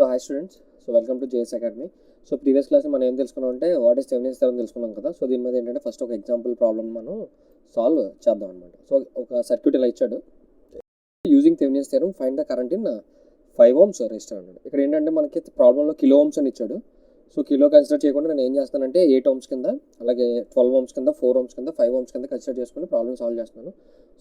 Hi students. So welcome to JS academy. So previous క్లాస్లో మనం ఏం తెలుసుకున్నాం అంటే వాట్ ఈస్ థెవెనిన్స్ థియరమ్ తెలుసుకున్నాం కదా. సో దీని మీద ఏంటంటే ఫస్ట్ ఒక ఎగ్జాంపుల్ ప్రాబ్లమ్ మనం సాల్వ్ చేద్దాం అనమాట. సో ఒక సర్క్యూట్ ఇలా ఇచ్చాడు, using Thevenin's theorem find the current in 5 ohms resistor అన్నాడు. ఇక్కడ ఏంటంటే మనకి ప్రాబ్లంలో కిలో ohms అని ఇచ్చాడు. సో కిలో కన్సిడర్ చేయకుండా నేను ఏం చేస్తానంటే 8 ohms కింద, అలాగే 12 ohms కింద, 4 ohms కింద, 5 ohms కింద కన్సిడర్ చేసుకుని ప్రాబ్లమ్ సాల్వ్ చేస్తున్నాను.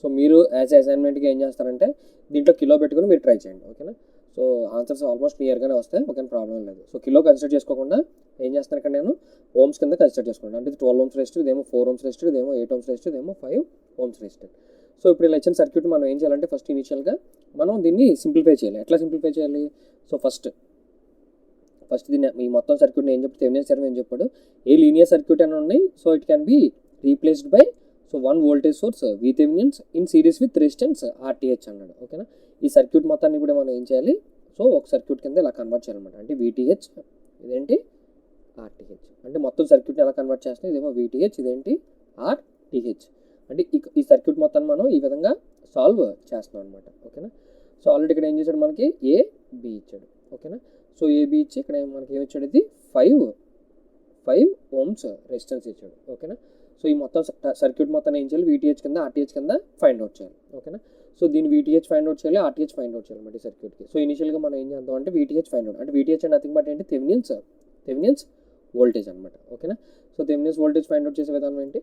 సో మీరు యాజ్ అసైన్మెంట్గా ఏం చేస్తారంటే దీంట్లో కిలో పెట్టుకుని మీరు ట్రై చేయండి, ఓకేనా. సో ఆన్సర్స్ ఆల్మోస్ట్ నియర్గానే వస్తాయి, ఓకేనా, ప్రాబ్లం లేదు. సో కిలో కన్సిడర్ చేసుకోకుండా ఏం చేస్తాను ఇక్కడ నేను ఓమ్స్ కింద కన్సిడర్ చేసుకుంటాను. అంటే ఇది 12 ohms రెసిస్టర్, ఇదేమో 4 ohms రెసిస్టర్, ఇదేమో 8 ohms రెసిస్టర్, ఇదేమో 5 ohms రెసిస్టర్. సో ఇప్పుడు ఇలా ఇచ్చిన సర్క్యూట్ మనం ఏం చేయాలంటే ఫస్ట్ ఇనిషియల్గా మనం దీన్ని సింప్లిఫై చేయాలి. ఎట్లా సింప్లిఫై చేయాలి? సో ఫస్ట్ దీన్ని ఈ మొత్తం సర్క్యూట్ని ఏం చెప్పాడు, థెవెనిన్స్ థియరమ్ ఏం చెప్పాడు, ఏ లీనియర్ సర్క్యూట్ అని ఉన్నాయి. So it can be replaced by so 1 voltage source VThevenin in series with resistance RTH అన్నాడు, ఓకేనా. ఈ సర్క్యూట్ మొత్తాన్ని కూడా మనం ఏం చేయాలి, సో ఒక సర్క్యూట్ కింద ఇలా కన్వర్ట్ చేయాలన్నమాట. అంటే VTH, ఇదేంటి RTH. అంటే మొత్తం సర్క్యూట్ని ఎలా కన్వర్ట్ చేస్తాం, ఇదేమో VTH, ఇదేంటి RTH. అంటే ఈ సర్క్యూట్ మొత్తాన్ని మనం ఈ విధంగా సాల్వ్ చేస్తున్నాం అనమాట, ఓకేనా. సో ఆల్రెడీ ఇక్కడ ఏం చేశాడు, మనకి AB ఇచ్చాడు, ఓకేనా. సో AB ఇచ్చి ఇక్కడ మనకి ఏమి ఇచ్చాడు, ఇది 5 ohms రెసిస్టెన్స్ ఇచ్చాడు, ఓకేనా. సో ఈ మొత్తం సర్క్యూట్ మొత్తం ఏం చేయాలి, VTH కింద RTH కింద ఫైండ్ అవుట్ చేయాలి, ఓకేనా. సో దీన్ని VTH ఫైండ్ అవుట్ చేయాలి, RTH ఫైండ్ అవుట్ చేయాలి మరి సర్క్యూట్కి. సో ఇనిషియల్గా మనం ఏం చేద్దాం అంటే VTH ఫైండ్ అవుట్, అంటే VTH అంటే నథింగ్ బట్ ఏంటి, థెవెనిన్స్ వోల్టేజ్ అనమాట, ఓకేనా. So Thevenin's voltage find out చేసే విధానం ఏంటి,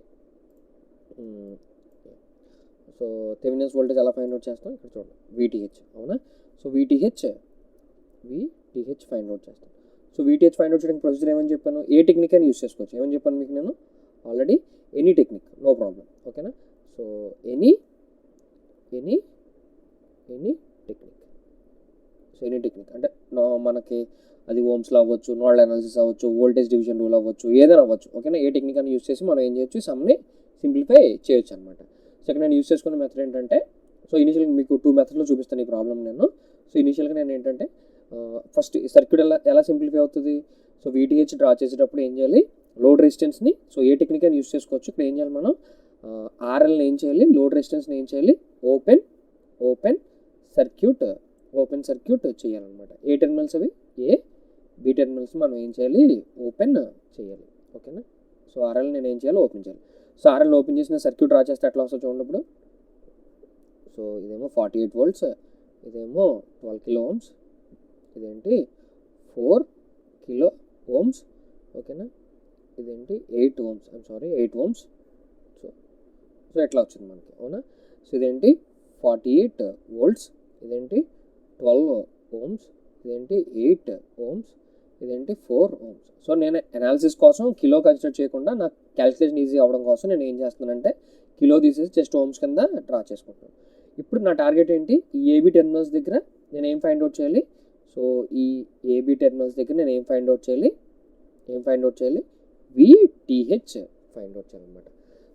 సో థెవెనిన్స్ వోల్టేజ్ ఎలా ఫైండ్ అవుట్ చేస్తాం ఇక్కడ చూడండి, VTH, అవునా. సో VTH ఫైండ్ అవుట్ చేస్తాం. సో VTH ఫైండ్ అవుట్ చేయడానికి ప్రొసీజర్ ఏమని చెప్పాను, ఏ టెక్నిక్ అని యూస్ చేసుకోవచ్చు. ఏమని చెప్పాను మీకు నేను already, any technique, no problem, ఓకేనా. So any technique. So any technique అంటే మనకి అది ఓమ్స్లో అవ్వచ్చు, నోడల్ అనాలిసిస్ అవ్వచ్చు, వోల్టేజ్ డివిజన్ రూల్ అవ్వచ్చు, ఏదైనా అవ్వచ్చు, ఓకేనా. ఏ టెక్నిక్ అని యూస్ చేసి మనం ఏం చేయొచ్చు, సమ్ని సింప్లిఫై చేయొచ్చు అనమాట. సో ఇక్కడ నేను యూస్ చేసుకున్న మెథడ్ ఏంటంటే, సో ఇనిషియల్గా మీకు 2 మెథడ్లో చూపిస్తాను ఈ ప్రాబ్లం నేను. సో ఇనిషియల్గా నేను ఏంటంటే ఫస్ట్ ఈ సర్క్యూట్ ఎలా సింప్లిఫై అవుతుంది. సో VTH డ్రా చేసేటప్పుడు ఏం చేయాలి, లోడ్ రెసిస్టెన్స్ని, సో ఏ టెక్నిక్ అని యూస్ చేసుకోవచ్చు. ఇక్కడ ఏం చేయాలి మనం, RLని ఏం చేయాలి, లోడ్ రెసిస్టెన్స్ని ఏం చేయాలి, ఓపెన్ సర్క్యూట్ చేయాలన్నమాట. ఏ టెర్మినల్స్ అవి, B టెర్మినల్స్ మనం ఏం చేయాలి, ఓపెన్ చేయాలి, ఓకేనా. సో RL నేను ఏం చేయాలి, ఓపెన్ చేయాలి. సో RL ఓపెన్ చేసిన సర్క్యూట్ డ్రా చేస్తే ఎట్లా వస్తుంది చూడండి ఇప్పుడు. సో ఇదేమో 48 volts, ఇదేమో 12 kilo ohms, ఇదేంటి 4 kilo ohms, ఓకేనా. ఇదేంటి 8 ohms. సో ఎట్లా వచ్చింది మనకి, అవునా. సో ఇదేంటి 48 volts, ఇదేంటి 12 ohms, ఇదేంటి 8 ohms, ఇదేంటి 4 ohms. సో నేను అనాలిసిస్ కోసం కిలో కన్సిడర్ చేయకుండా నాకు క్యాలిక్యులేషన్ ఈజీ అవ్వడం కోసం నేను ఏం చేస్తున్నానంటే కిలో తీసేసి జస్ట్ ohms కింద డ్రా చేసుకుంటాను. ఇప్పుడు నా టార్గెట్ ఏంటి, ఈ AB టెర్మినల్స్ దగ్గర నేను ఏం ఫైండ్ అవుట్ చేయాలి. సో ఈ AB టెర్మినల్స్ దగ్గర నేను ఏం ఫైండ్ అవుట్ చేయాలి, VTH ఫైండ్ అవుట్ చేయాలన్నమాట.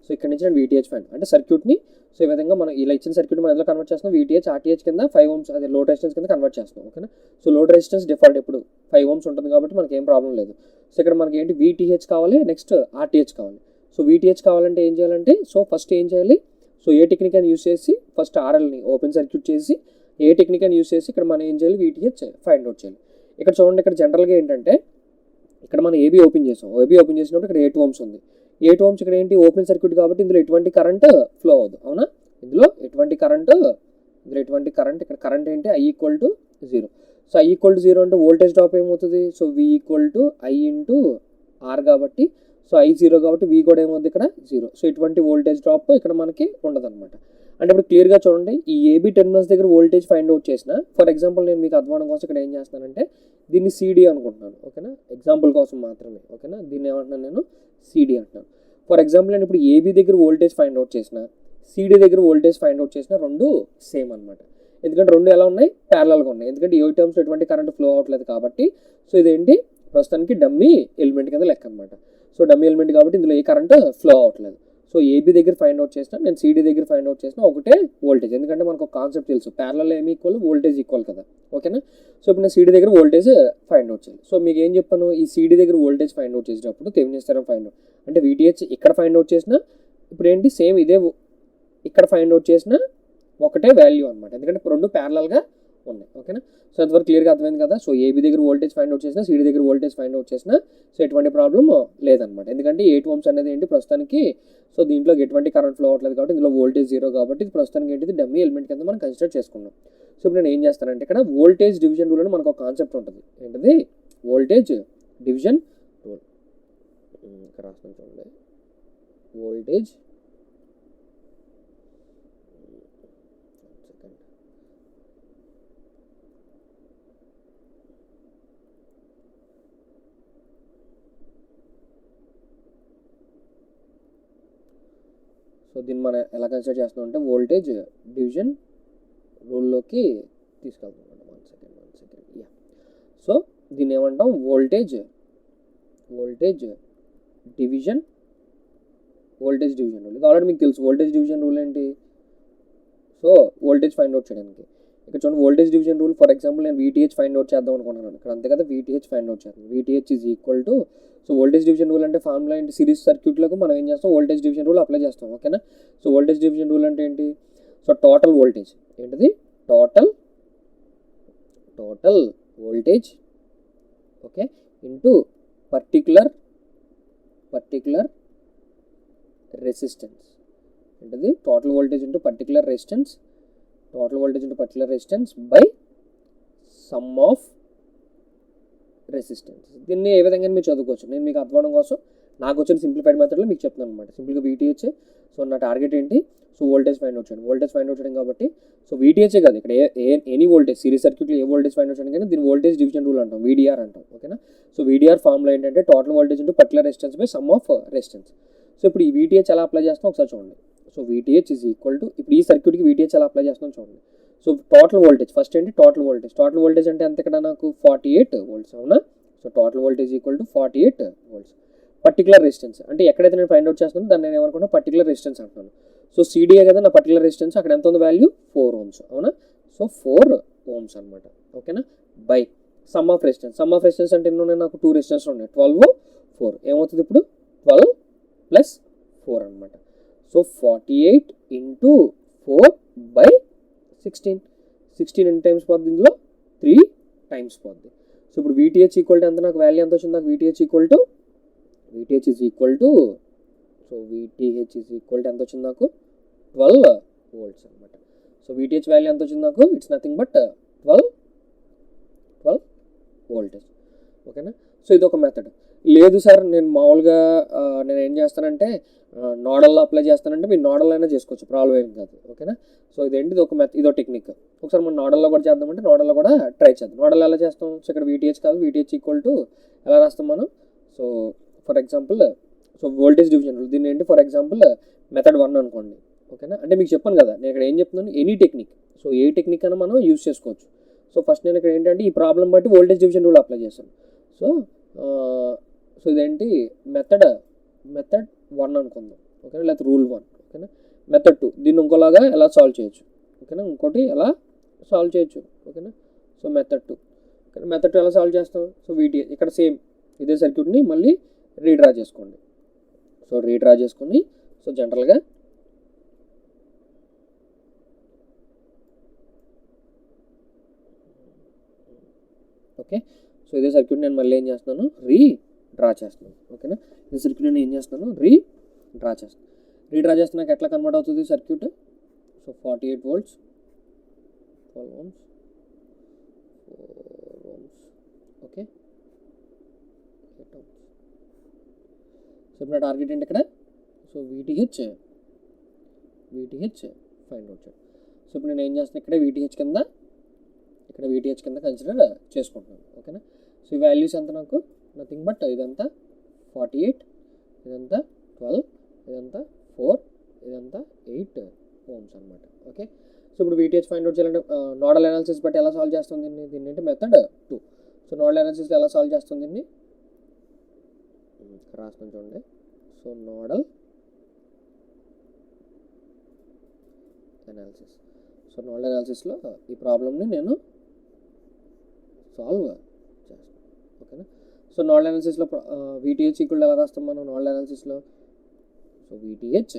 సో ఇక్కడ నుంచి నేను VTH ఫైండ్ అంటే సర్క్యూట్ని, సో ఈ విధంగా మనం ఇలా ఇచ్చిన సర్క్యూట్ మనం ఎలా కన్వర్ట్ చేస్తాం, VTH RTH కింద 5 ohms అదే లోడ్ రెసిస్టెన్స్ కింద కన్వర్ట్ చేస్తాం, ఓకేనా. సో లోడ్ రెసిస్టెన్స్ డిఫాల్ట్ ఇప్పుడు 5 ohms ఉంటుంది కాబట్టి మనకి ఏం ప్రాబ్లం లేదు. సో ఇక్కడ మనకి ఏంటి VTH కావాలి, నెక్స్ట్ RTH కావాలి. సో VTH కావాలంటే ఏం చేయాలంటే, సో ఫస్ట్ ఏం చేయాలి, సో ఏ టెక్నిక్ అని యూస్ చేసి ఫస్ట్ RLని ఓపెన్ సర్క్యూట్ చేసి, ఏ టెక్నిక్ అని యూస్ చేసి ఇక్కడ మనం ఏం చేయాలి, VTH ఫైండ్ అవుట్ చేయాలి. ఇక్కడ చూడండి, ఇక్కడ జనరల్గా ఏంటంటే ఇక్కడ మనం AB ఓపెన్ చేసినప్పుడు ఇక్కడ 8 ohms ఉంది. 8 ohms ఇక్కడ ఏంటి ఓపెన్ సర్క్యూట్ కాబట్టి ఇందులో ఎటువంటి కరెంట్ ఫ్లో అవ్వదు, అవునా. ఇందులో ఎటువంటి కరెంట్ ఇక్కడ కరెంట్ ఏంటి, I = 0. సో I = 0 అంటే వోల్టేజ్ డ్రాప్ ఏమవుతుంది, సో V = I × R కాబట్టి, సో I 0 కాబట్టి V కూడా ఏమవుతుంది ఇక్కడ 0. సో ఇటువంటి వోల్టేజ్ డ్రాప్ ఇక్కడ మనకి ఉండదు అనమాట. అంటే ఇప్పుడు క్లియర్గా చూడండి, ఈ AB టెర్మినల్స్ దగ్గర వోల్టేజ్ ఫైండ్ అవుట్ చేసిన, ఫర్ ఎగ్జాంపుల్ నేను మీకు అర్థం కోసం ఇక్కడ ఏం చేస్తున్నానంటే దీన్ని CD అనుకుంటున్నాను, ఓకేనా, ఎగ్జాంపుల్ కోసం మాత్రమే, ఓకేనా. దీన్ని ఏమంటున్నాను నేను, CD అంటున్నాను. ఫర్ ఎగ్జాంపుల్ నేను ఇప్పుడు AB దగ్గర వోల్టేజ్ ఫైండ్ అవుట్ చేసిన, CD దగ్గర వోల్టేజ్ ఫైండ్ అవుట్ చేసిన, రెండు సేమ్ అనమాట. ఎందుకంటే రెండు ఎలా ఉన్నాయి, ప్యారలల్గా ఉన్నాయి. ఎందుకంటే ఏ టర్మ్స్ ఎటువంటి కరెంట్ ఫ్లో అవ్వట్లేదు కాబట్టి. సో ఇదేంటి ప్రస్తుతానికి డమ్మీ ఎలిమెంట్ కింద లెక్క అనమాట. సో డమ్మీ ఎలిమెంట్ కాబట్టి ఇందులో ఏ కరెంట్ ఫ్లో అవ్వట్లేదు. సో AB దగ్గర ఫైండ్ అవుట్ చేసిన, నేను CD దగ్గర ఫైండ్ అవుట్ చేసిన, ఒకటే వోల్టేజ్. ఎందుకంటే మనకు ఒక కాన్సెప్ట్ తెలుసు, ప్యారలల్ ఏమి ఈక్వల్, వోల్టేజ్ ఈక్వల్ కదా, ఓకేనా. సో ఇప్పుడు నేను CD దగ్గర వోల్టేజ్ ఫైండ్ అవుట్ చేయాలి. సో మీకు ఏం చెప్పాను, ఈ CD దగ్గర వోల్టేజ్ ఫైండ్ అవుట్ చేసేటప్పుడు థెవెనిన్స్ థియరమ్ ఫైండ్ అవుట్ అంటే VTH ఇక్కడ ఫైండ్ అవుట్ చేసిన, ఇప్పుడు ఏంటి సేమ్ ఇదే ఇక్కడ ఫైండ్ అవుట్ చేసిన ఒకటే వాల్యూ అనమాట. ఎందుకంటే రెండు ప్యారలల్గా ఉన్నాయి. ఓకేనా? సో అంతవరకు క్లియర్గా అర్థమైంది కదా. సో ఏబీ దగ్గర వోల్టేజ్ ఫైండ్ అవుట్ చేసినా, సిడి దగ్గర వోల్టేజ్ ఫైండ్ అవుట్ చేసినా సో ఎటువంటి ప్రాబ్లం లేదనమాట. ఎందుకంటే 8 ohms అనేది ఏంటి ప్రస్తుతానికి, సో దీంట్లోకి ఎటువంటి కరెంట్ ఫ్లో అవ్వట్లేదు కాబట్టి ఇందులో వోల్టేజ్ 0 కాబట్టి ఇది ప్రస్తుతానికి ఏంటిది డమ్మీ ఎలిమెంట్ కింద మనం కన్సిడర్ చేసుకున్నాం. సో ఇప్పుడు నేను ఏం చేస్తానంటే ఇక్కడ వోల్టేజ్ డివిజన్ రూల్ అని మనకు ఒక కాన్సెప్ట్ ఉంటుంది. ఏంటిది? Voltage division rule. ఇక్కడ రాస్తాను చూడండి, వోల్టేజ్ సో దీన్ని మనం ఎలా కన్సిడర్ చేస్తున్నాం అంటే వోల్టేజ్ డివిజన్ రూల్లోకి తీసుకెళ్తాం. 1 సెకండ్ యా. సో దీన్ని ఏమంటాం? Voltage division rule. ఇది ఆల్రెడీ మీకు తెలుసు. వోల్టేజ్ డివిజన్ రూల్ ఏంటి? సో వోల్టేజ్ ఫైండ్ అవుట్ చేయడానికి ఇక్కడ చూడండి, voltage division rule for example నేను VTH ఫైండ్ అవుట్ చేద్దాం అనుకుంటున్నాను. ఇక్కడ అంతే కదా, VTH ఫైండ్ అవుట్ చేద్దాం. VTH is equal to, so voltage division rule అంటే ఫార్ములా ఏంటి? సిరీస్ సర్క్యూట్లకు మనం ఏం చేస్తాం? వోల్టేజ్ డివిజన్ రూల్ అప్లై చేస్తాం. ఓకేనా? సో వోల్టేజ్ డివిజన్ రూల్ అంటే ఏంటి? సో టోటల్ వోల్టేజ్ ఏంటిది? Total voltage okay into particular resistance. ఏంటిది? Total voltage into particular resistance by sum of resistance. దీన్ని ఏ విధంగా మీరు చదువుకోవచ్చు, నేను మీకు అర్థం కోసం నాకు వచ్చిన సింప్లిఫైడ్ మెథడ్లో మీకు చెప్తున్నాను అనమాట. సింపుల్గా VTH. సో నా టార్గెట్ ఏంటి? సో వోల్టేజ్ ఫైండ్ అవుట్ చేయడం కాబట్టి సో VTH కాదు, ఇక్కడ ఎనీ వోల్టేజ్ సిరీస్ సర్క్యూట్లో ఏ వోల్టేజ్ ఫైండ్ అవుట్ చేయడం కానీ దీని వోల్టేజ్ డివిజన్ రూల్ అంటాం, VDR అంటాం. ఓకేనా? సో VDR ఫార్ములా ఏంటంటే total voltage into particular resistance by sum of resistance. So ఇప్పుడు ఈ VTH ఎలా అప్లై చేస్తాం ఒకసారి చూడండి. So VTH is equal to, ఇప్పుడు ఈ సర్క్యూట్కి VTH ఎలా అప్లై చేస్తాం చూడండి. సో టోటల్ వోల్టేజ్ ఫస్ట్ ఏంటి? టోటల్ వోల్టేజ్ అంటే ఎంత? ఇక్కడ నాకు 48 volts. అవునా? So total voltage equal to 48 volts. Particular resistance అంటే ఎక్కడైతే నేను ఫైండ్ అవుట్ చేస్తున్నాను దాన్ని నేను ఏమనుకున్నా పర్టికులర్ రెసిస్టెన్స్ అంటున్నాను. సో CDA కదా నా పర్టికులర్ రెసిస్టెన్స్, అక్కడ ఎంత ఉంది వాల్యూ? 4 ohms. అవునా? సో 4 ohms అనమాట. ఓకేనా? బై సమ్ ఆఫ్ రెసిస్టెన్స్ అంటే ఎన్ని ఉన్నాయి? నాకు 2 రెసిస్టెన్స్ ఉన్నాయి, 12, 4. ఏమవుతుంది ఇప్పుడు? 12 ప్లస్ 4 అనమాట. సో 48 ఇంటూ 4 బై 16 ఎన్ని టైమ్స్ పోద్ది? ఇందులో 3 టైమ్స్ పోద్ది. సో ఇప్పుడు VTH ఈక్వల్ టు ఎంత? నాకు వాల్యూ ఎంత వచ్చింది? నాకు VTH equal to so VTH is equal to ఎంత వచ్చింది నాకు? 12 volts అనమాట. సో VTH వాల్యూ ఎంత వచ్చింది నాకు? It's nothing but 12 voltage. ఓకేనా? సో ఇది ఒక మెథడ్. లేదు సార్ నేను మామూలుగా నేను ఏం చేస్తానంటే నోడల్లో అప్లై చేస్తానంటే మీరు నోడల్ అయినా చేసుకోవచ్చు, ప్రాబ్లం ఏం కాదు. ఓకేనా? సో ఇదేంటి? ఇదో టెక్నిక్. ఒకసారి మనం నోడల్లో కూడా చేద్దామంటే నోడల్లో కూడా ట్రై చేద్దాం. నోడల్ ఎలా చేస్తాం? సో ఇక్కడ VTH కాదు, VTH ఈక్వల్ టు ఎలా రాస్తాం మనం? So for example so voltage division rule దీన్ని ఏంటి? ఫర్ ఎగ్జాంపుల్ మెథడ్ 1 అనుకోండి. ఓకేనా? అంటే మీకు చెప్పాను కదా నేను ఇక్కడ ఏం చెప్తున్నాను, ఎనీ టెక్నిక్. సో ఏ టెక్నిక్ అయినా మనం యూజ్ చేసుకోవచ్చు. సో ఫస్ట్ నేను ఇక్కడ ఏంటంటే ఈ ప్రాబ్లం బట్టి వోల్టేజ్ డివిజన్ రూల్ అప్లై చేశాను. సో ఇదేంటి? మెథడ్ 1 అనుకుందాం. ఓకేనా? లేకపోతే రూల్ 1. ఓకేనా? మెథడ్ 2 దీన్ని ఇంకోలాగా ఎలా సాల్వ్ చేయొచ్చు. ఓకేనా? ఇంకోటి ఎలా సాల్వ్ చేయొచ్చు. ఓకేనా? So method 2. ఓకే, మెథడ్ 2 ఎలా సాల్వ్ చేస్తాం? సో VTH ఇక్కడ సేమ్ ఇదే సర్క్యూట్ని మళ్ళీ రీడ్రా చేసుకోండి. సో రీడ్రా చేసుకొని సో జనరల్గా ఓకే, సో ఇదే సర్క్యూట్ నేను మళ్ళీ ఏం చేస్తున్నాను? రీడ్రా చేస్తున్నాను. ఓకేనా? ఇదే సర్క్యూట్ నేను ఏం చేస్తున్నాను? రీడ్రా చేస్తే నాకు ఎట్లా కన్వర్ట్ అవుతుంది circuit? So 48 volts, 12 ohms, 4 ohms. Okay, 8 ohms. So ఇప్పుడు నా టార్గెట్ ఏంటి ఇక్కడ? సో VTH ఫైండ్ అవుట్ చేయాలి. సో ఇప్పుడు నేను ఏం చేస్తాను? ఇక్కడ VTH కింద కన్సిడర్ చేసుకుంటున్నాను. ఓకేనా? సో ఈ వాల్యూస్ ఎంత నాకు? నథింగ్ బట్ ఇదంతా 48, ఇదంతా 12, ఇదంతా 4, ఇదంతా 8 ohms అనమాట. ఓకే, సో ఇప్పుడు VTH ఫైండ్ అవుట్ చేయాలంటే నోడల్ అనాలిసిస్ బట్టి ఎలా సాల్వ్ చేస్తుంది దీన్ని ఏంటి? మెథడ్ 2. సో నోడల్ అనాలిసిస్ ఎలా సాల్వ్ చేస్తుంది దీన్ని రాస్తాను చూడండి. సో నోడల్ అనాలిసిస్లో ఈ ప్రాబ్లమ్ని నేను సాల్వ్ చేస్తాను. ఓకేనా? సో నోడల్ అనాలిసిస్లో VTH ఈక్వల్ ఎలా రాస్తాం మనం నోడల్ అనాలిసిస్లో? సో VTH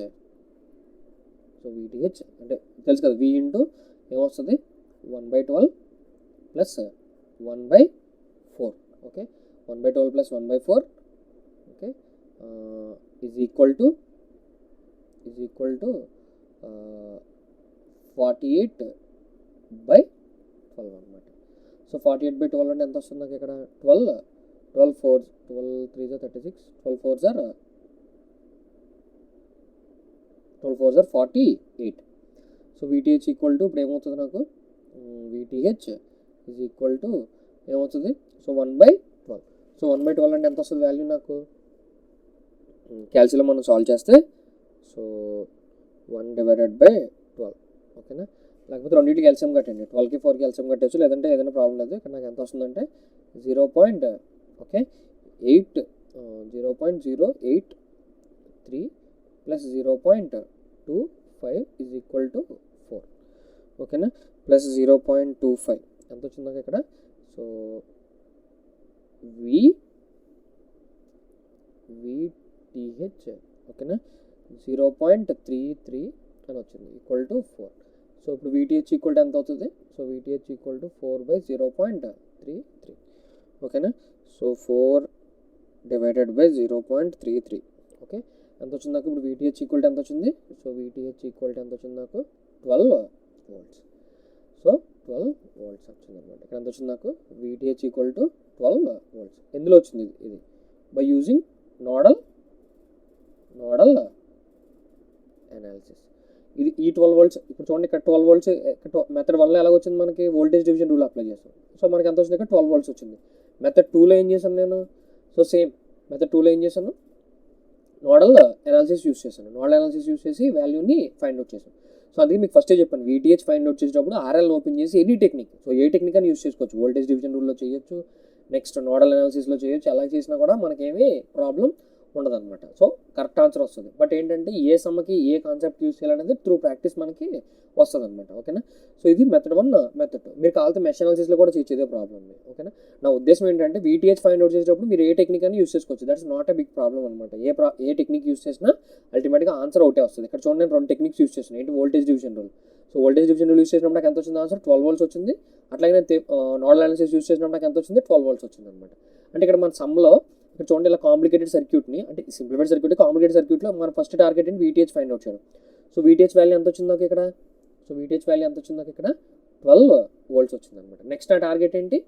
అంటే తెలుసు కదా, V ఇంటూ ఏమొస్తుంది? 1/12 plus 1/4. Okay, 1/12 plus 1/4 okay is equal to 48/12 అనమాట. సో 48/12 అంటే ఎంత వస్తుంది నాకు ఇక్కడ 12 4 12 3 36 12 4 48. సో VTH ఈక్వల్ టు ఇప్పుడు ఏమవుతుంది నాకు VTH ఈజ్ ఈక్వల్ టు ఏమవుతుంది సో 1/12. సో 1/12 అంటే ఎంత వస్తుంది వాల్యూ నాకు క్యాల్సిలో మనం సాల్వ్ చేస్తే సో 1/12 ఓకేనా. లేకపోతే రెండింటికి ఎల్సిఎం కట్టండి, 12కి 4కి ఎల్సిఎం కట్టచ్చు, లేదంటే ఏదైనా ప్రాబ్లం లేదు. ఇక్కడ నాకు ఎంత వస్తుందంటే 0.083 ప్లస్ 0.25 ఈజ్ ఈక్వల్ టు 4 ఓకేనా, ప్లస్ 0.25 ఎంత వచ్చింది నాకు ఇక్కడ సో VTH ఓకేనా 0.33 అని వచ్చింది ఈక్వల్ టు 4. సో ఇప్పుడు VTH ఈక్వల్ టు ఎంత అవుతుంది సో VTH ఈక్వల్ టు 4/0.33 ఓకేనా. సో 4/0.33 ఓకే ఎంత వచ్చింది నాకు ఇప్పుడు VTH ఈక్వల్ టు ఎంత వచ్చింది సో VTH ఈక్వల్ టు ఎంత వచ్చింది నాకు 12 volts. సో 12 volts వచ్చింది అనమాట. ఇక్కడ ఎంత వచ్చింది నాకు VTH ఈక్వల్ టు 12 volts. ఎందులో వచ్చింది ఇది బై యూజింగ్ నోడల్ అనాలిసిస్. ఇది ఈ 12 volts ఇప్పుడు చూడండి ఇక్కడ 12 volts మెథడ్ 1లో ఎలా వచ్చింది మనకి వోల్టేజ్ డివిజన్ రూల్ అప్లై చేస్తాం. సో మనకి ఎంత వచ్చింది ఇక్కడ 12 volts వచ్చింది. మెథడ్ 2లో ఏం చేశాను నేను సో సేమ్ మెథడ్ 2లో ఏం చేశాను నోడల్ అనాలిసిస్ యూస్ చేశాను. నోడల్ అనాలిసిస్ యూస్ చేసి వాల్యూని ఫైండ్ అవుట్ చేశాను. సో అందుకే మీకు ఫస్టే చెప్పాను VTH ఫైండ్ అవుట్ చేసేటప్పుడు RL ఓపెన్ చేసి ఎనీ టెక్నిక్ సో ఏ టెక్నిక్ అని యూస్ చేసుకోవచ్చు. వోల్టేజ్ డివిజన్ రూల్లో చేయొచ్చు, నెక్స్ట్ నోడల్ అనాలిసిస్లో చేయొచ్చు. ఎలా చేసినా కూడా మనకేమీ ప్రాబ్లం ఉండదన్నమాట. సో కరెక్ట్ ఆన్సర్ వస్తుంది. బట్ ఏంటంటే ఏ సమ్మకి ఏ కాన్సెప్ట్ యూస్ చేయాలనేది త్రూ ప్రాక్టీస్ మనకి వస్తుంది అనమాట. ఓకేనా. సో ఇది మెథడ్ 1. మెథడ్ 2 మీరు కావాలంటే మెష్ అనాలిసిస్లో కూడా చేసేదే ప్రాబ్లం. ఓకేనా. నా ఉద్దేశం ఏంటంటే VTH ఫైండ్ అవుట్ చేసేటప్పుడు మీరు ఏ టెక్నిక్ అని యూస్ చేసుకోవచ్చు. That's not a big problem అనమాట. ఏ టెక్నిక్ యూస్ చేసినా అల్టిమేట్గా ఆన్సర్ ఒకటే వస్తుంది. ఇక్కడ చూడండి నేను 2 టెక్నిక్స్ యూస్ చేసిన ఏంటి voltage division rule. So voltage division rule use చేసినప్పుడు నాకు ఎంత వచ్చింది ఆన్సర్ 12 volts వచ్చింది. అట్లాగే నోడల్ అనాలిసిస్ యూస్ చేసినప్పుడు నాకు ఎంత వచ్చింది 12 volts వచ్చింది అనమాట. అంటే ఇక్కడ మన సమ్లో ఇక్కడ చూడండి ఇలా కాంప్లికేటెడ్ సర్క్యూట్ని అంటే సింప్లిఫైడ్ సర్క్యూట్ కాంప్లికేటెడ్ సర్క్యూట్లో మన ఫస్ట్ టార్గెట్ ఏంటి VTH ఫైండ్ అవుట్ చేయడం. సో VTH వాల్యూ ఎంత వచ్చింది నాకు ఇక్కడ సో VTH వాల్యూ ఎంత వచ్చింది నాకు ఇక్కడ 12 volts వచ్చింది అనమాట. నెక్స్ట్ నా టార్గెట్ ఏంటి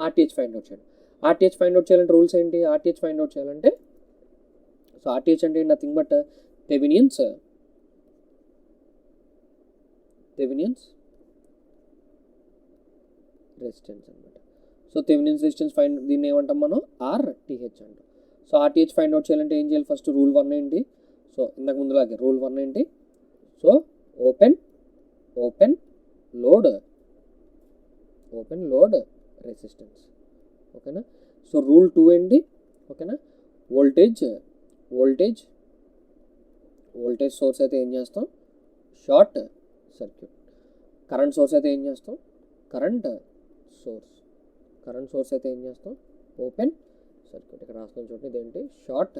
RTH ఫైండ్ అవుట్ చేయడం. RTH ఫైండ్ అవుట్ చేయాలంటే రూల్స్ ఏంటి RTH ఫైండ్ అవుట్ చేయాలంటే సో RTH అంటే నథింగ్ బట్ థెవెనిన్స్ రెసిస్టెన్స్ అనమాట. సో థెవెనిన్స్ రెసిస్టెన్స్ ఫైండ్ దీన్ని ఏమంటాం మనం RTH అంటాం. సో RTH ఫైండ్ అవుట్ చేయాలంటే ఏం చేయాలి ఫస్ట్ రూల్ 1 ఏంటి సో ఇంతకు ముందులాగే రూల్ 1 ఏంటి సో ఓపెన్ లోడ్ రెసిస్టెన్స్ ఓకేనా. సో రూల్ 2 ఏంటి ఓకేనా వోల్టేజ్ సోర్స్ అయితే ఏం చేస్తాం షార్ట్ సర్క్యూట్. కరెంట్ సోర్స్ అయితే ఏం చేస్తాం కరెంట్ సోర్స్ అయితే ఏం చేస్తాం ఓపెన్ సర్క్యూట్. ఇక్కడ రాస్తాం చూడండి ఇదేంటి షార్ట్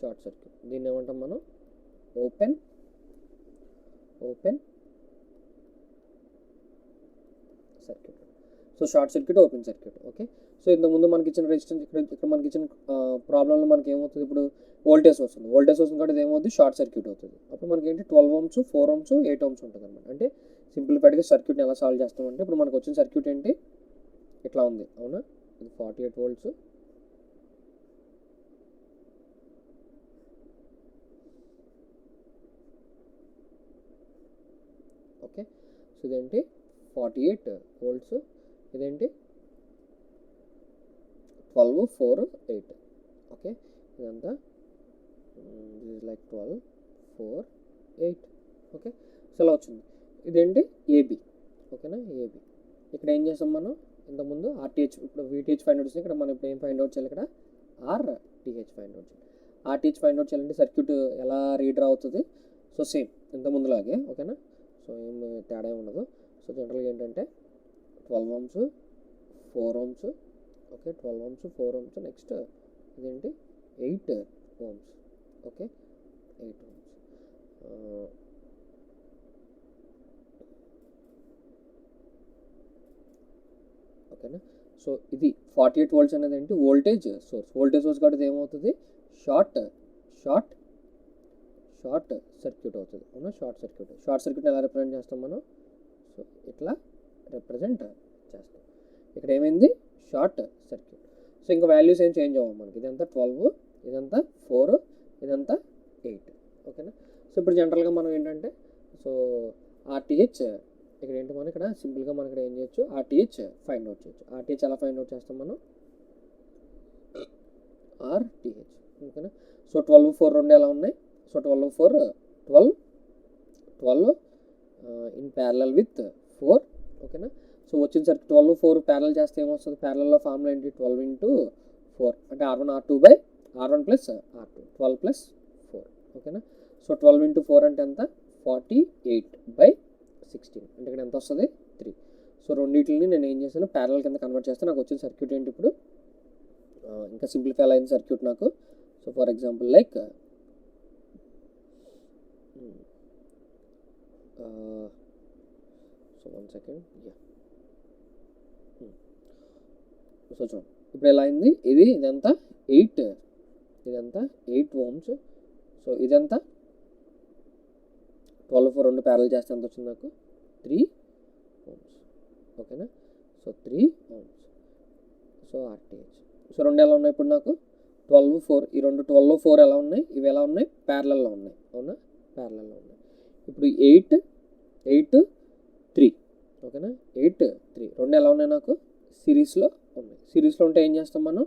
సర్క్యూట్. దీన్ని ఏమంటాం మనం open circuit. So short circuit open circuit okay. So ఇంతకుముందు మనకి ఇచ్చిన రెసిస్టెన్స్ ఇక్కడ మనకి ఇచ్చిన ప్రాబ్లంలో మనకి ఏమవుతుంది ఇప్పుడు వోల్టేజ్ సోర్స్ ఉంది కాబట్టి ఇది ఏమవుతుంది షార్ట్ సర్క్యూట్ అవుతుంది. అప్పుడు మనకి ఏంటి 12 ohms 4 ohms 8 ohms ఉంటుంది అనమాట. అంటే సింప్లిఫైడ్గా సర్క్యూట్ని ఎలా సాల్వ్ చేస్తామంటే ఇప్పుడు మనకు వచ్చిన సర్క్యూట్ ఏంటి ఇట్లా ఉంది అవునా. ఇది 48 volts ఓకే. సో ఇదేంటి 48 volts ఇదేంటి 12 4 8 ఓకే. ఇదంతా లైక్ 12 4 8 ఓకే. సో ఇలా వచ్చింది. ఇదేంటి AB ఓకేనా AB. ఇక్కడ ఏం చేస్తాం మనం ఇంతకుముందు RTH ఇప్పుడు VTH ఫైండ్ అవుట్ చేసి ఇక్కడ మనం ఇప్పుడు ఏం ఫైండ్ అవుట్ చేయాలి ఇక్కడ RTH ఫైండ్ అవుట్ చేయాలి. RTH ఫైండ్ అవుట్ చేయాలంటే సర్క్యూట్ ఎలా రీడర్ అవుతుంది సో సేమ్ ఇంతకుముందులాగే ఓకేనా. సో ఏం తేడా ఉండదు. సో జనరల్గా ఏంటంటే 12 ohms 4 ohms okay 12 ohms 4 ohms next ఇదేంటి 8 ohms ఓకే 8 ohms ఓకేనా. సో ఇది 48 వోల్ట్స్ అనేది ఏంటి, వోల్టేజ్ సోర్స్. వోల్టేజ్ సోర్స్ కాబట్టి ఏమవుతుంది, షార్ట్ సర్క్యూట్ అవుతుంది, అవునా. షార్ట్ సర్క్యూట్ ఎలా రిప్రజెంట్ చేస్తాం మనం, సో ఇట్లా రిప్రజెంట్ చేస్తాం. ఇక్కడ ఏమైంది, షార్ట్ సర్క్యూట్. సో ఇంకా వాల్యూస్ ఏం చేంజ్ అవ్వవు మనకి. ఇదంతా 12, ఇదంతా 4, ఇదంతా 8, ఓకేనా. సో ఇప్పుడు జనరల్గా మనం ఏంటంటే, సో ఆర్టీహెచ్ ఇక్కడ ఏంటి, మనం ఇక్కడ సింపుల్గా మనం ఇక్కడ ఏం చేయొచ్చు, ఆర్టీహెచ్ ఫైండ్ అవుట్ చేయొచ్చు. ఆర్టీహెచ్ ఎలా ఫైండ్ అవుట్ చేస్తాం మనం, ఆర్టీహెచ్, ఓకేనా. సో 12, 4 రెండు ఎలా ఉన్నాయి, సో 12, 4 12 ఇన్ ప్యారలల్ విత్ 4, ఓకేనా. సో వచ్చిన సరికి 12, 4 ప్యారలల్ చేస్తే ఏమొస్తుంది, ప్యారలల్లో ఫార్ములా ఏంటి, 12 into 4 అంటే R1 R2 by R1 plus R2, 12 plus 4, ఓకేనా. సో 12 into 4 అంటే ఎంత, 48/16 అంటే ఇక్కడ ఎంత వస్తుంది, 3. సో రెండింటిని నేను ఏం చేశాను, ప్యారలల్ కింద కన్వర్ట్ చేస్తే నాకు వచ్చిన సర్క్యూట్ ఏంటి ఇప్పుడు, ఇంకా సింప్లిఫై అయింది సర్క్యూట్ నాకు. So for example like so 1 second, so చూడండి ఇప్పుడు ఎలా అయింది, ఇదంతా 8 ohms. సో ఇదంతా 12, 4 రెండు ప్యారల్ చేస్తే ఎంత వచ్చింది నాకు, 3 ohms, ఓకేనా. So 3 ohms. So RTH. So రెండు ఎలా ఉన్నాయి ఇప్పుడు నాకు, 12, 4 ఈ రెండు 12, 4 ఎలా ఉన్నాయి, ఇవి ఎలా ఉన్నాయి, ప్యారలల్లో ఉన్నాయి, అవునా, ప్యారలల్లో ఉన్నాయి. ఇప్పుడు 8, 3, ఓకేనా. 8, 3 రెండు ఎలా ఉన్నాయి నాకు, సిరీస్లో ఉన్నాయి. సిరీస్లో ఉంటే ఏం చేస్తాం మనం,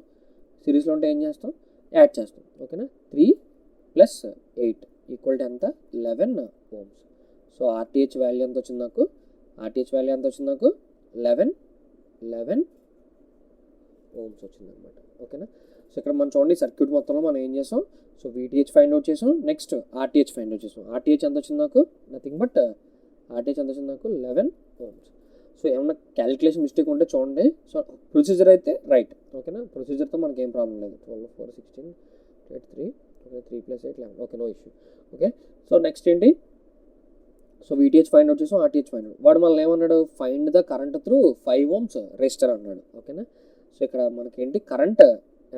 యాడ్ చేస్తాం, ఓకేనా. 3 + 8 ఈక్వల్ టు ఎంత, 11 ohms. సో ఆర్టీహెచ్ వాల్యూ ఎంత వచ్చింది నాకు, 11 ohms వచ్చింది అనమాట, ఓకేనా. సో ఇక్కడ మనం చూడండి సర్క్యూట్ మొత్తంలో మనం ఏం చేసాం, సో VTH ఫైండ్ అవుట్ చేసాం, నెక్స్ట్ ఆర్టీహెచ్ ఫైండ్ అవుట్ చేసాం. ఆర్టీహెచ్ ఎంత వచ్చింది నాకు, నథింగ్ బట్ ఆర్టీహెచ్ ఎంత వచ్చింది నాకు, 11 ohms. సో ఏమన్నా క్యాలిక్యులేషన్ మిస్టేక్ ఉంటే చూడండి. సో ప్రొసీజర్ అయితే రైట్, ఓకేనా. ప్రొసీజర్తో మనకి ఏం ప్రాబ్లం లేదు. 12, 4, 16, 8, 3, okay, 3 + 8, 11, okay, no issue, okay. So next ఏంటి, సో VTH ఫైండ్ అవుట్ చేసాం, ఆర్టీహెచ్ ఫైండ్ అవుట్. వాడు మనల్ని ఏమన్నాడు, find the current through 5 ohms resistor అన్నాడు, ఓకేనా. సో ఇక్కడ మనకేంటి, కరెంట్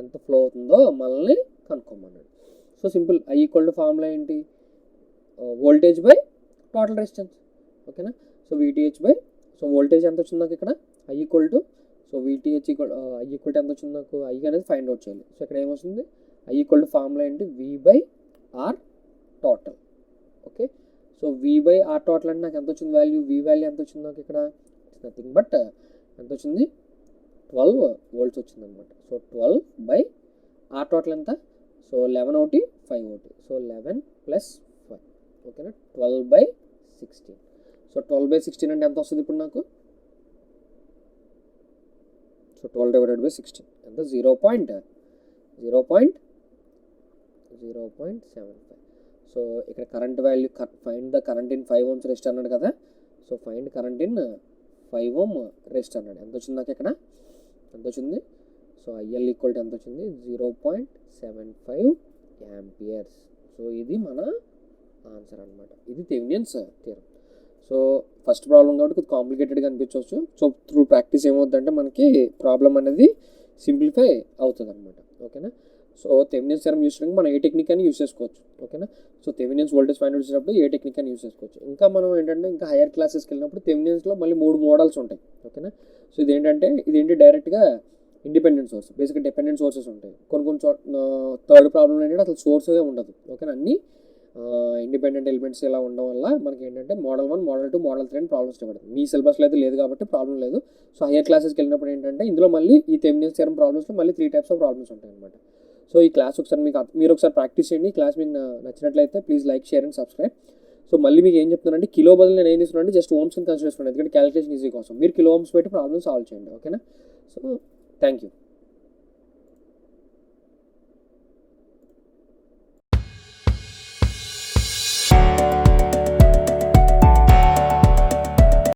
ఎంత ఫ్లో అవుతుందో మనల్ని కనుక్కోమన్నాడు. సో సింపుల్, I = ఫార్ములా ఏంటి, వోల్టేజ్ బై టోటల్ రెసిస్టెన్స్, ఓకేనా. So VTH by, so voltage ఎంత వచ్చింది నాకు ఇక్కడ, I = సో VTH I = ఎంత వచ్చింది నాకు, I అనేది ఫైండ్ అవుట్ చేయాలి. సో ఇక్కడ ఏమొస్తుంది, I = ఫార్ములా ఏంటి, V/R total, okay. So V/R total అంటే నాకు ఎంత వచ్చింది వాల్యూ, V వాల్యూ ఎంత వచ్చింది నాకు ఇక్కడ, నథింగ్ బట్ ఎంత వచ్చింది, 12 volts వచ్చింది అనమాట. సో 12/R టోటల్ ఎంత, సో 11 ఒకటి 5 ఒకటి, సో 11 + 5, ఓకేనా. 12/16. సో 12/16 అంటే ఎంత వస్తుంది ఇప్పుడు నాకు, సో 12 / 16 ఎంత, 0.75. సో ఇక్కడ current value, find the current in 5 ohms resistor అన్నాడు కదా. So find current in 5 ohm resistor అన్నాడు. ఎంత వచ్చింది నాకు ఇక్కడ, ఎంత వచ్చింది, సో IL = ఎంత వచ్చింది, 0.75 amperes. సో ఇది మన ఆన్సర్ అనమాట. ఇది Thevenin's theorem. So first problem కాబట్టి కొద్దిగా కాంప్లికేటెడ్గా అనిపించవచ్చు. సో త్రూ ప్రాక్టీస్ ఏమవుతుందంటే మనకి ప్రాబ్లం అనేది సింప్లిఫై అవుతుంది అనమాట, ఓకేనా. సో థెవెనిన్స్ థియరం యూస్ చేయడానికి మనం ఏ టెక్నిక్ అని యూస్ చేసుకోవచ్చు, ఓకేనా. So Thevenin's voltage find out చేసినప్పుడు ఏ టెక్నిక్ అని యూస్ చేసుకోవచ్చు. ఇంకా మనం ఏంటంటే ఇంకా హైయర్ క్లాసెస్కి వెళ్ళినప్పుడు థెవెనిన్స్లో మళ్ళీ 3 మోడల్స్ ఉంటాయి, ఓకేనా. సో ఇదేంటి డైరెక్ట్గా ఇండిపెండెంట్ సోర్స్, బేసిక్గా డిపెండెంట్ సోర్సెస్ ఉంటాయి. కొన్ని థర్డ్ ప్రాబ్లం ఏంటంటే అసలు సోర్సే ఉండదు, ఓకేనా. అన్ని ఇండిపెండెంట్ ఎలిమెంట్స్ ఇలా ఉండడం వల్ల మనకి ఏంటంటే మోడల్ 1, మోడల్ 2, మోడల్ 3 అని ప్రాబ్లమ్స్ ఇవ్వబడుతుంది. మీ సిలబస్లో అయితే లేదు కాబట్టి ప్రాబ్లం లేదు. సో హైయర్ క్లాసెస్కి వెళ్ళినప్పుడు ఏంటంటే ఇందులో మళ్ళీ ఈ థెవెనిన్స్ థియరం ప్రాబ్లమ్స్లో మళ్ళీ 3 types ఆఫ్ ప్రాబ్లమ్స్ ఉంటాయి అనమాట. సో ఈ క్లాస్ ఒకసారి మీరు ఒకసారి ప్రాక్టీస్ చేయండి. ఈ క్లాస్ మీకు నచ్చినట్లయితే please like, share and subscribe. So మళ్ళీ మీకు ఏం చెప్తున్నానంటే కిలో బదులు నేను ఏం చేస్తున్నానంటే జస్ట్ ఓమ్స్ని కన్సిడర్ చేసుకోండి, ఎందుకంటే క్యాలిక్యులేషన్ ఈజీ కోసం మీరు కిలో ఓమ్స్ పెట్టి ప్రాబ్లమ్ సాల్వ్ చేయండి, ఓకేనా. So thank you.